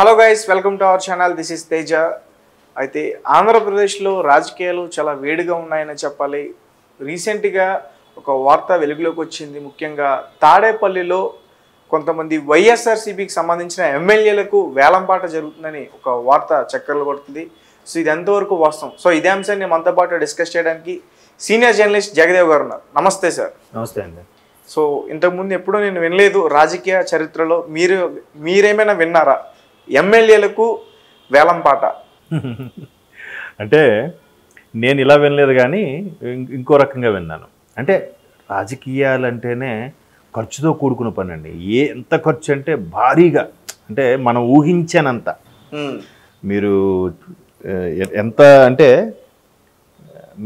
Hello guys, welcome to our channel. This is Teja. అయితే ఆంధ్రప్రదేశ్లో రాజకీయాలు చాలా వేడిగా ఉన్నాయని చెప్పాలి. రీసెంట్గా ఒక వార్త వెలుగులోకి వచ్చింది. ముఖ్యంగా తాడేపల్లిలో కొంతమంది వైఎస్ఆర్సీపీకి సంబంధించిన ఎమ్మెల్యేలకు వేలంపాట జరుగుతుందని ఒక వార్త చక్కర్లు కొడుతుంది. సో ఇది ఎంతవరకు వాస్తవం? సో ఇదే అంశాన్ని మనతో పాటు డిస్కస్ చేయడానికి సీనియర్ జర్నలిస్ట్ జగదేవ్ గారు ఉన్నారు. నమస్తే సార్. నమస్తే అండి. సో ఇంతకుముందు ఎప్పుడూ నేను వినలేదు రాజకీయ చరిత్రలో. మీరేమైనా విన్నారా ఎమ్మెల్యేలకు వేలంపాట? అంటే నేను ఇలా వినలేదు, కానీ ఇంకో రకంగా విన్నాను. అంటే రాజకీయాలు అంటేనే ఖర్చుతో కూడుకున్న పని అండి. ఎంత ఖర్చు అంటే భారీగా, అంటే మనం ఊహించనంత. మీరు ఎంత అంటే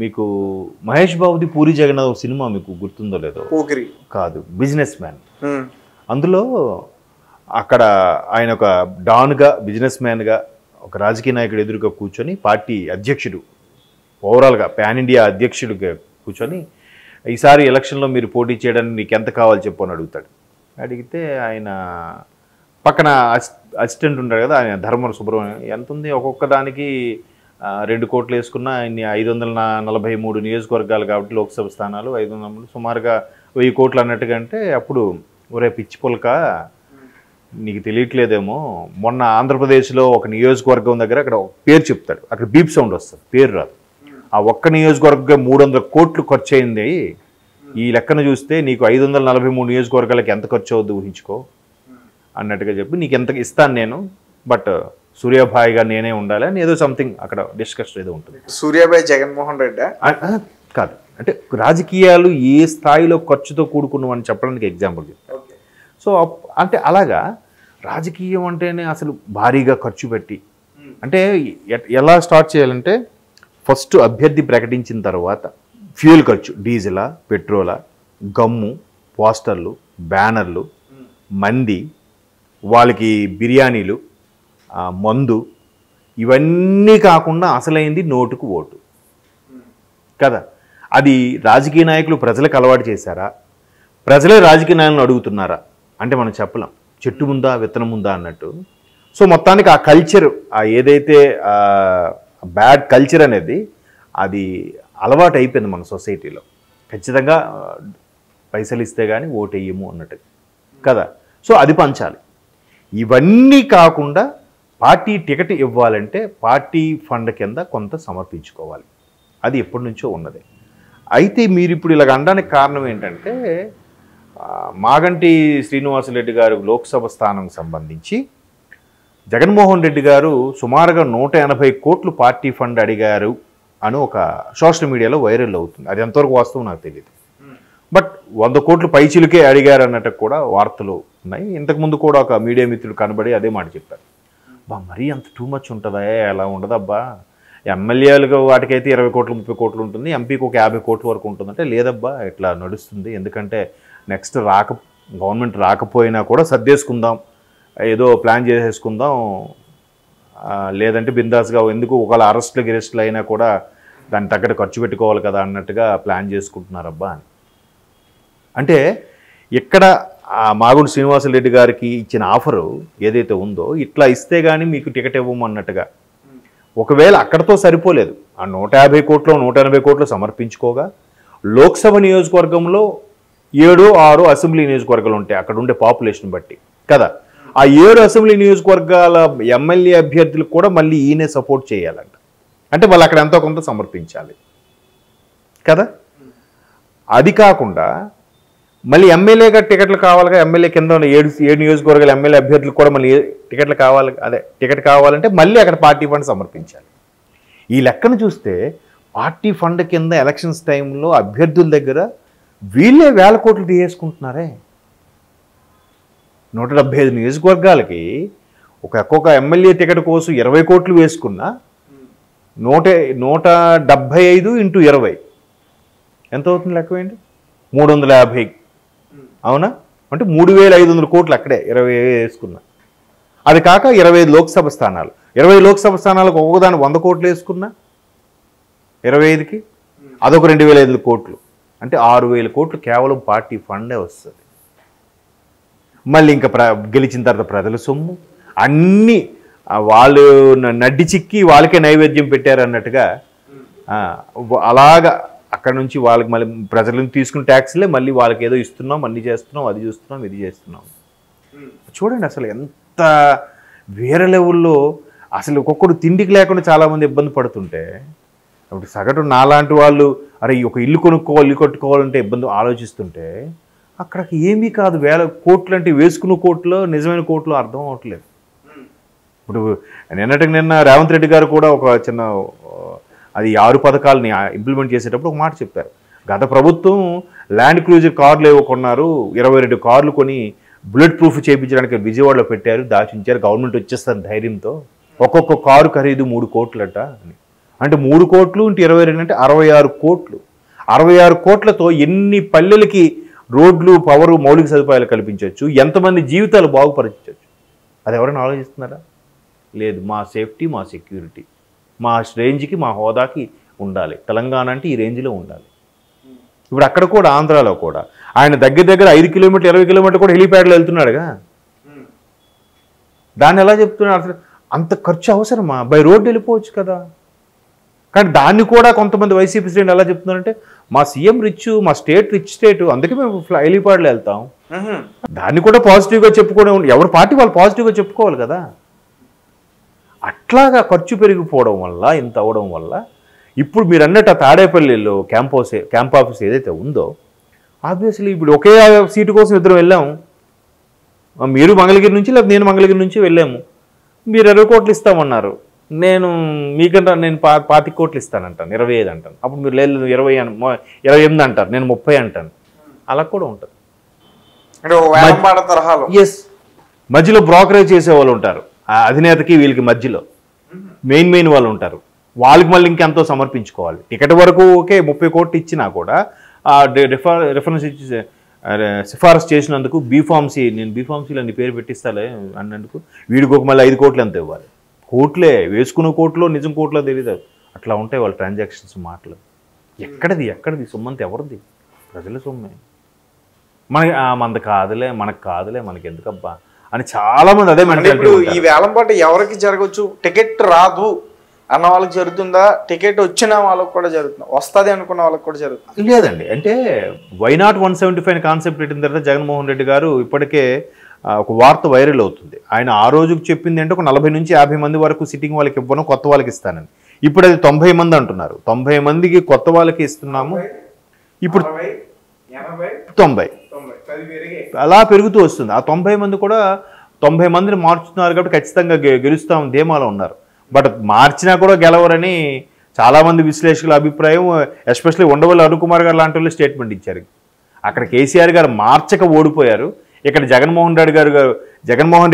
మీకు మహేష్ బాబుది పూరి జగన్నాథ్ సినిమా మీకు గుర్తుందో లేదో, కాదు, బిజినెస్ మ్యాన్. అందులో అక్కడ ఆయన ఒక డాన్గా, బిజినెస్ మ్యాన్గా, ఒక రాజకీయ నాయకుడు ఎదురుగా కూర్చొని పార్టీ అధ్యక్షుడు, ఓవరాల్గా పాన్ ఇండియా అధ్యక్షుడిగా కూర్చొని ఈసారి ఎలక్షన్లో మీరు పోటీ చేయడానికి నీకు ఎంత కావాలి చెప్పు అని అడుగుతాడు. అడిగితే ఆయన పక్కన అసిస్టెంట్ ఉంటాడు కదా, ఆయన ధర్మవర సుబ్రహ్మణ్యం, ఎంత ఉంది ఒక్కొక్క దానికి 2 కోట్లు వేసుకున్న ఆయన్ని 543 నియోజకవర్గాలు కాబట్టి లోక్సభ స్థానాలు 500, సుమారుగా 1000 కోట్లు అన్నట్టుగా. అంటే అప్పుడు ఒరే పిచ్చి పుల్క, నీకు తెలియట్లేదేమో, మొన్న ఆంధ్రప్రదేశ్లో ఒక నియోజకవర్గం దగ్గర అక్కడ పేరు చెప్తాడు, అక్కడ బీప్ సౌండ్ వస్తుంది, పేరు రాదు. ఆ ఒక్క నియోజకవర్గం 300 కోట్లు ఖర్చు అయింది. ఈ లెక్కన చూస్తే నీకు 543 నియోజకవర్గాలకి ఎంత ఖర్చు అవుద్ది ఊహించుకో అన్నట్టుగా చెప్పి, నీకు ఎంత ఇస్తాను నేను, బట్ సూర్యాభాయిగా నేనే ఉండాలి అని ఏదో సంథింగ్ అక్కడ డిస్కస్ ఏదో ఉంటుంది. సూర్యాభాయ్ జగన్మోహన్ రెడ్డి కాదు, అంటే రాజకీయాలు ఏ స్థాయిలో ఖర్చుతో కూడుకున్నామని చెప్పడానికి ఎగ్జాంపుల్ చెప్తాను. సో అంటే అలాగా రాజకీయం అంటేనే అసలు భారీగా ఖర్చు పెట్టి, అంటే ఎలా స్టార్ట్ చేయాలంటే ఫస్ట్ అభ్యర్థి ప్రకటించిన తర్వాత ఫ్యూయల్ ఖర్చు, డీజిలా, పెట్రోలా, గమ్ము, పోస్టర్లు, బ్యానర్లు, మంది, వాళ్ళకి బిర్యానీలు, మందు, ఇవన్నీ కాకుండా అసలైంది నోటుకు ఓటు కదా. అది రాజకీయ నాయకులు ప్రజలకు అలవాటు చేశారా, ప్రజలే రాజకీయ నాయకులను అడుగుతున్నారా అంటే మనం చెప్పలేం. చెట్టు ముందా విత్తనం ముందా అన్నట్టు. సో మొత్తానికి ఆ కల్చర్, ఆ ఏదైతే బ్యాడ్ కల్చర్ అనేది అది అలవాటు అయిపోయింది మన సొసైటీలో. ఖచ్చితంగా పైసలు ఇస్తే కానీ ఓటు వేయము అన్నట్టు కదా. సో అది పంచాలి. ఇవన్నీ కాకుండా పార్టీ టికెట్ ఇవ్వాలంటే పార్టీ ఫండ్ కింద కొంత సమర్పించుకోవాలి. అది ఎప్పటి నుంచో ఉన్నదే. అయితే మీరు ఇప్పుడు ఇలాగ అనడానికి కారణం ఏంటంటే, మాగంటి శ్రీనివాసరెడ్డి గారు లోక్సభ స్థానం సంబంధించి జగన్మోహన్ రెడ్డి గారు సుమారుగా 180 కోట్లు పార్టీ ఫండ్ అడిగారు అని ఒక సోషల్ మీడియాలో వైరల్ అవుతుంది. అది ఎంతవరకు వాస్తవం నాకు తెలియదు. బట్ 100 కోట్లు పైచిలుకే అడిగారు అన్నట్టు కూడా వార్తలు ఉన్నాయి. ఇంతకుముందు కూడా ఒక మీడియా మిత్రుడు కనబడి అదే మాట చెప్పారు. మరీ అంత టూ మచ్ ఉంటుందా? అలా ఉండదబ్బా, ఎమ్మెల్యేలుగా వాటికైతే 20 కోట్లు 30 కోట్లు ఉంటుంది, ఎంపీకి ఒక 50 కోట్ల వరకు ఉంటుందంటే, లేదబ్బా ఇట్లా నడుస్తుంది, ఎందుకంటే నెక్స్ట్ గవర్నమెంట్ రాకపోయినా కూడా సర్దేసుకుందాం, ఏదో ప్లాన్ చేసేసుకుందాం, లేదంటే బిందాస్గా, ఎందుకు ఒకవేళ అరెస్టులు అయినా కూడా దాన్ని తగ్గట్టు ఖర్చు పెట్టుకోవాలి కదా అన్నట్టుగా ప్లాన్ చేసుకుంటున్నారబ్బా అని. అంటే ఇక్కడ మాగుంటి శ్రీనివాసరెడ్డి గారికి ఇచ్చిన ఆఫరు ఏదైతే ఉందో, ఇట్లా ఇస్తే కానీ మీకు టికెట్ ఇవ్వమన్నట్టుగా. ఒకవేళ అక్కడతో సరిపోలేదు, ఆ 150 కోట్లు 180 కోట్లు సమర్పించుకోగా లోక్సభ నియోజకవర్గంలో 7-6 అసెంబ్లీ నియోజకవర్గాలు ఉంటాయి అక్కడ ఉండే పాపులేషన్ బట్టి కదా. ఆ 7 అసెంబ్లీ నియోజకవర్గాల ఎమ్మెల్యే అభ్యర్థులకు కూడా మళ్ళీ ఈయనే సపోర్ట్ చేయాలంట. అంటే వాళ్ళు అక్కడ ఎంతో కొంత సమర్పించాలి కదా. అది కాకుండా మళ్ళీ ఎమ్మెల్యేగా టికెట్లు కావాలిగా, ఎమ్మెల్యే కింద ఉన్న 7 నియోజకవర్గాల ఎమ్మెల్యే అభ్యర్థులకు కూడా మళ్ళీ టికెట్లు కావాలి. టికెట్ కావాలంటే మళ్ళీ అక్కడ పార్టీ ఫండ్ సమర్పించాలి. ఈ లెక్కను చూస్తే పార్టీ ఫండ్ కింద ఎలక్షన్స్ టైంలో అభ్యర్థుల దగ్గర వీళ్ళే 1000 కోట్లు తీసేసుకుంటున్నారే. 175 నియోజకవర్గాలకి ఒక్కొక్క ఎమ్మెల్యే టికెట్ కోసం 20 కోట్లు వేసుకున్నా 175 × 20 ఎంత అవుతుంది లెక్క ఏంటి? 350, అవునా? అంటే 3500 కోట్లు అక్కడే 20 వేసుకున్నా. అది కాక 25 లోక్సభ స్థానాలు, 20 లోక్సభ స్థానాలకు ఒక్కొక్కదాన్ని 100 కోట్లు వేసుకున్నా 25కి అదొక 2500 కోట్లు. అంటే 6000 కోట్లు కేవలం పార్టీ ఫండే వస్తుంది. మళ్ళీ ఇంకా గెలిచిన తర్వాత ప్రజల సొమ్ము, అన్నీ వాళ్ళు నడ్డి చిక్కి వాళ్ళకే నైవేద్యం పెట్టారు అన్నట్టుగా అలాగా అక్కడ నుంచి వాళ్ళకి మళ్ళీ ప్రజల నుంచి తీసుకున్న ట్యాక్స్లే మళ్ళీ వాళ్ళకి ఏదో ఇస్తున్నాం, అన్ని చేస్తున్నాం, అది చూస్తున్నాం, ఇది చేస్తున్నాం. చూడండి అసలు ఎంత వేరే లెవెల్లో అసలు ఒక్కొక్కడు తిండికి లేకుండా చాలామంది ఇబ్బంది పడుతుంటే, అప్పుడు సగటు నాలాంటి వాళ్ళు అరే ఒక ఇల్లు కొనుక్కోవాలి, ఇల్లు కట్టుకోవాలంటే ఇబ్బంది ఆలోచిస్తుంటే అక్కడికి ఏమీ కాదు. వేల కోట్లు అంటే వేసుకున్న కోట్లు నిజమైన కోట్లు అర్థం అవ్వట్లేదు. ఇప్పుడు నిన్న రేవంత్ రెడ్డి గారు కూడా ఒక చిన్న అది 6 పథకాలని ఇంప్లిమెంట్ చేసేటప్పుడు ఒక మాట చెప్పారు. గత ప్రభుత్వం ల్యాండ్ క్రూజర్ కార్లు ఏవో కొన్నారు, 22 కార్లు కొని బుల్లెట్ ప్రూఫ్ చేయించడానికి విజయవాడలో పెట్టారు, దాచించారు, గవర్నమెంట్ వచ్చేస్తారు ధైర్యంతో. ఒక్కొక్క కారు ఖరీదు 3 కోట్లట అని. అంటే 3 కోట్లు ఇంటి 22 అంటే 66 కోట్లు. 66 కోట్లతో ఎన్ని పల్లెలకి రోడ్లు, పవరు, మౌలిక సదుపాయాలు కల్పించవచ్చు, ఎంతమంది జీవితాలు బాగుపరచవచ్చు. అది ఎవరైనా ఆలోచిస్తున్నారా? లేదు. మా సేఫ్టీ, మా సెక్యూరిటీ, మా రేంజ్కి, మా హోదాకి ఉండాలి. తెలంగాణ అంటే ఈ రేంజ్లో ఉండాలి. ఇప్పుడు అక్కడ కూడా ఆంధ్రాలో కూడా ఆయన దగ్గర 5 కిలోమీటర్లు 20 కిలోమీటర్లు కూడా హెలిప్యాడ్లో వెళ్తున్నాడుగా. దాన్ని ఎలా చెప్తున్నారు? అసలు అంత ఖర్చు అవసరమా? బై రోడ్డు వెళ్ళిపోవచ్చు కదా. కానీ దాన్ని కూడా కొంతమంది వైసీపీ శ్రేణులు ఎలా చెప్తున్నారంటే మా సీఎం రిచ్, మా స్టేట్ రిచ్ స్టేట్, అందుకే మేము హెలిప్యాడ్లో వెళ్తాం. దాన్ని కూడా పాజిటివ్గా చెప్పుకోవడం, ఎవరి పార్టీ వాళ్ళు పాజిటివ్గా చెప్పుకోవాలి కదా. అట్లాగా ఖర్చు పెరిగిపోవడం వల్ల, ఇంత అవ్వడం వల్ల ఇప్పుడు మీరు అన్నట్టు ఆ తాడేపల్లిలో క్యాంప్ ఆఫీస్ ఏదైతే ఉందో, ఆబ్వియస్లీ ఇప్పుడు ఒకే సీటు కోసం ఇద్దరు వెళ్ళాము. మీరు మంగళగిరి నుంచి, లేదా నేను మంగళగిరి నుంచి వెళ్ళాము. మీరు 20 కోట్లు ఇస్తామన్నారు, నేను మీకంటే నేను 25 కోట్లు ఇస్తానంటాను, 25 అంటాను. అప్పుడు మీరు లేదు 28 అంటారు, నేను 30 అంటాను. అలా కూడా ఉంటుంది. ఎస్, మధ్యలో బ్రోకరేజ్ చేసేవాళ్ళు ఉంటారు, ఆ అధినేతకి వీళ్ళకి మధ్యలో మెయిన్ వాళ్ళు ఉంటారు. వాళ్ళకి మళ్ళీ ఇంకెంతో సమర్పించుకోవాలి. టికెట్ వరకు ఓకే 30 కోట్లు ఇచ్చినా కూడా రిఫరెన్స్ ఇచ్చి సిఫారసు చేసినందుకు బీఫార్మసీ, నేను బీఫార్మసీలో నీ పేరు పెట్టిస్తాలే అన్నందుకు వీడికి ఒక మళ్ళీ 5 కోట్లు ఎంత ఇవ్వాలి. కోట్లే, వేసుకున్న కోట్లో నిజం కోట్లో తెలియదు. అట్లా ఉంటాయి వాళ్ళ ట్రాన్సాక్షన్స్, మాటలు. ఎక్కడిది సొమ్మంత ఎవరిది? ప్రజల సొమ్మే. మనది కాదులే, మనకు కాదులే, మనకి ఎందుకబ్బా అని చాలామంది అదే మెంటాలిటీ. ఈ వేలంపాట ఎవరికి జరగచ్చు? టికెట్ రాదు అన్న వాళ్ళకి జరుగుతుందా? టికెట్ వచ్చిన వాళ్ళకి కూడా జరుగుతుందా? వస్తుంది అనుకున్న వాళ్ళకి కూడా జరుగుతుంది? లేదండి. అంటే వైనాట్ 175 కాన్సెప్ట్ పెట్టిన తర్వాత జగన్మోహన్ రెడ్డి గారు ఇప్పటికే ఒక వార్త వైరల్ అవుతుంది. ఆయన ఆ రోజుకు చెప్పింది అంటే ఒక 40 నుంచి 50 మంది వరకు సిట్టింగ్ వాళ్ళకి ఇవ్వను, కొత్త వాళ్ళకి ఇస్తానని. ఇప్పుడు అది 90 మంది అంటున్నారు. 90 మందికి కొత్త వాళ్ళకి ఇస్తున్నాము. ఇప్పుడు 90 అలా పెరుగుతూ వస్తుంది. ఆ 90 మంది కూడా 90 మందిని మార్చుతున్నారు కాబట్టి ఖచ్చితంగా గెలుస్తాం ధీమాలో ఉన్నారు. బట్ మార్చినా కూడా గెలవరని చాలామంది విశ్లేషకుల అభిప్రాయం. ఎస్పెషల్లీ ఉండవల్లి అరుణ్ కుమార్ గారు లాంటి వాళ్ళు స్టేట్మెంట్ ఇచ్చారు. అక్కడ కేసీఆర్ గారు మార్చక ఓడిపోయారు, ఇక్కడ జగన్మోహన్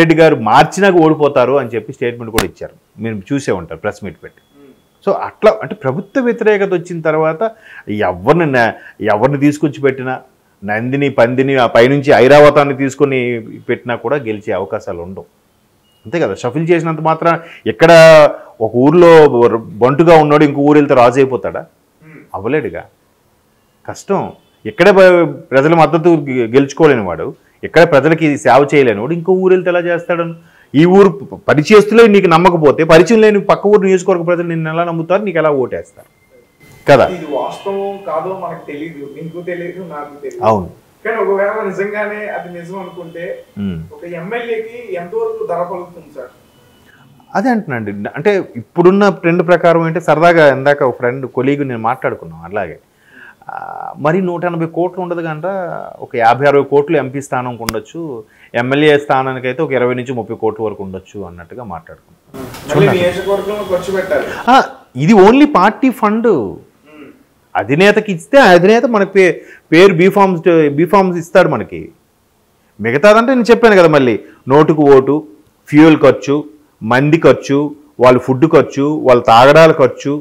రెడ్డి గారు మార్చినాక ఓడిపోతారు అని చెప్పి స్టేట్మెంట్ కూడా ఇచ్చారు. మీరు చూసే ఉంటారు ప్రెస్ మీట్ పెట్టి. సో అట్లా అంటే ప్రభుత్వ వ్యతిరేకత వచ్చిన తర్వాత ఎవరిని తీసుకొచ్చి పెట్టినా, నందిని పందిని ఆ పైనుంచి ఐరావతాన్ని తీసుకొని పెట్టినా కూడా గెలిచే అవకాశాలు ఉండవు. అంతే కదా. షఫిల్ చేసినంత మాత్రం ఎక్కడ ఒక ఊర్లో బంటుగా ఉన్నాడు ఇంకో ఊరు వెళ్తే రాజు అయిపోతాడా? అవ్వలేడుగా. కష్టం. ఇక్కడే ప్రజల మద్దతు గెలుచుకోలేని వాడు, ఇక్కడ ప్రజలకి సేవ చేయలేని వాడు ఇంకో ఊరు వెళ్తే ఎలా చేస్తాడు? ఈ ఊరు పరిచయస్తులే నీకు నమ్మకపోతే పరిచయం లేని పక్క ఊరు నియోజకవర్గ ప్రజలు నిన్ను ఎలా నమ్ముతారు, నీకు ఎలా ఓటేస్తారు కదా. వాస్తవం కాదో మనకు తెలియదు, నీకు తెలియదు, నాకు తెలియదు. అవును. కానీ ఒకవేళ నిజంగానే అది నిజం అనుకుంటే ఒక ఎమ్మెల్యేకి ఎంతవరకు ధర పలుకుతుంది సార్? అదే అంటున్నాండి. అంటే ఇప్పుడున్న ట్రెండ్ ప్రకారం అంటే సరదాగా ఇందాక ఒక ఫ్రెండ్ కొలీగ్ నేను మాట్లాడుకున్నాం. అలాగే మరి 180 కోట్లు ఉండదు కంట, ఒక 50-60 కోట్లు ఎంపీ స్థానంకి ఉండొచ్చు, ఎమ్మెల్యే స్థానానికి అయితే ఒక 20 నుంచి 30 కోట్ల వరకు ఉండొచ్చు అన్నట్టుగా మాట్లాడుకున్నాం. ఇది ఓన్లీ పార్టీ ఫండ్. అధినేతకి ఇస్తే అధినేత మనకి పేరు బీఫార్మ్స్ ఇస్తాడు మనకి. మిగతాదంటే నేను చెప్పాను కదా, మళ్ళీ నోటుకు ఓటు, ఫ్యూయల్ ఖర్చు, మంది ఖర్చు, వాళ్ళ ఫుడ్ ఖర్చు, వాళ్ళ తాగడాల ఖర్చు,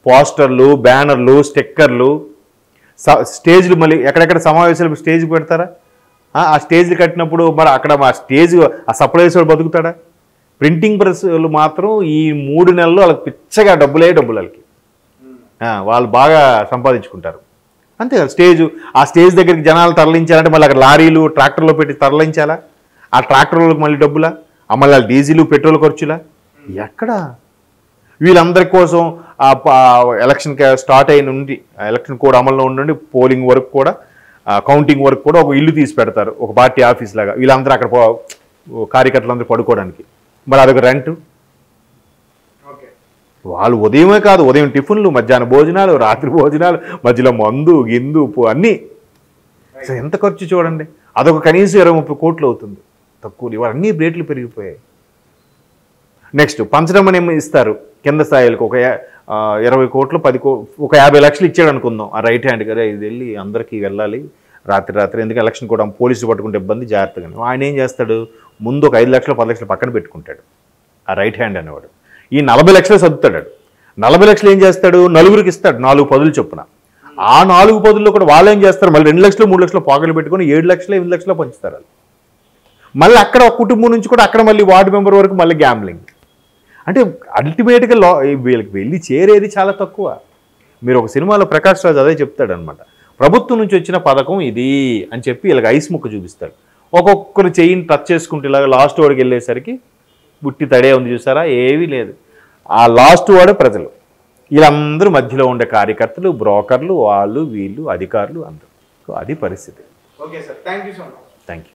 పోస్టర్లు, బ్యానర్లు, స్టిక్కర్లు, స్టేజ్లు. మళ్ళీ ఎక్కడెక్కడ సమావేశాలు స్టేజ్ పెడతారా? ఆ స్టేజ్లు కట్టినప్పుడు మరి అక్కడ మా స్టేజ్ ఆ సప్లైస్ వాడు బతుకుతాడా? ప్రింటింగ్ ప్రెస్లు మాత్రం ఈ 3 నెలలు వాళ్ళకి పిచ్చగా డబ్బులు వాళ్ళకి వాళ్ళు బాగా సంపాదించుకుంటారు. అంతే కదా. ఆ స్టేజ్ దగ్గరికి జనాలు తరలించాలంటే మళ్ళీ అక్కడ లారీలు, ట్రాక్టర్లో పెట్టి తరలించాలా? ఆ ట్రాక్టర్లకు మళ్ళీ డబ్బులా? మళ్ళీ డీజిల్, పెట్రోల్ ఖర్చులా? ఎక్కడ వీళ్ళందరి కోసం ఎలక్షన్ స్టార్ట్ అయిన నుండి ఎలక్షన్ కోడ్ అమల్లో ఉండి పోలింగ్ వరకు కూడా కౌంటింగ్ వరకు కూడా ఒక ఇల్లు తీసి పెడతారు, ఒక పార్టీ ఆఫీస్ లాగా. వీళ్ళందరూ అక్కడ కార్యకర్తలందరూ పడుకోవడానికి. మరి అదొక రెంట్. వాళ్ళు ఉదయమే కాదు, ఉదయం టిఫిన్లు, మధ్యాహ్నం భోజనాలు, రాత్రి భోజనాలు, మధ్యలో మందు గిందు అన్నీ. ఎంత ఖర్చు చూడండి. అదొక కనీసం 20-30 కోట్లు అవుతుంది. తక్కువ. ఇవన్నీ రేట్లు పెరిగిపోయాయి. నెక్స్ట్ పంచడం అని ఇస్తారు కింద స్థాయిలకు. ఒక 20 కోట్లు 10 ఒక 50 లక్షలు ఇచ్చాడు అనుకుందాం. ఆ రైట్ హ్యాండ్ కదా, ఇది వెళ్ళి అందరికీ వెళ్ళాలి రాత్రి. ఎందుకంటే ఎలక్షన్ కూడా పోలీసులు పట్టుకుంటే ఇబ్బంది, జాగ్రత్తగా. ఆయన ఏం చేస్తాడు, ముందు ఒక 5 లక్షలు 10 లక్షలు పక్కన పెట్టుకుంటాడు ఆ రైట్ హ్యాండ్ అనేవాడు. ఈ 40 లక్షలు సర్దుతాడు. 40 లక్షలు ఏం చేస్తాడు, నలుగురికి ఇస్తాడు 4 పదులు చొప్పున. ఆ 4 పదుల్లో కూడా వాళ్ళు ఏం చేస్తారు, మళ్ళీ 2 లక్షలు 3 లక్షలు పాకెట్లు పెట్టుకొని 7 లక్షలు 8 లక్షలు పంచుతారు. మళ్ళీ అక్కడ ఒక కుటుంబం నుంచి కూడా అక్కడ మళ్ళీ వార్డు మెంబర్ వరకు మళ్ళీ గ్యాంబ్లింగ్. అంటే అల్టిమేట్గా వీళ్ళకి వెళ్ళి చేరేది చాలా తక్కువ. మీరు ఒక సినిమాలో ప్రకాష్ రాజ్ అదే చెప్తాడనమాట. ప్రభుత్వం నుంచి వచ్చిన పథకం ఇది అని చెప్పి వీళ్ళకి ఐస్ ముక్క చూపిస్తాడు. ఒక్కొక్కరు చెయ్యిని టచ్ చేసుకుంటే ఇలాగ లాస్ట్ వాడికి వెళ్ళేసరికి బుట్టి తడే ఉంది చూసారా, ఏమీ లేదు. ఆ లాస్ట్ వాడే ప్రజలు. వీళ్ళందరూ మధ్యలో ఉండే కార్యకర్తలు, బ్రోకర్లు, వాళ్ళు వీళ్ళు అధికారులు అందరూ. సో అది పరిస్థితి. Okay sir, thank you so much. Thank you.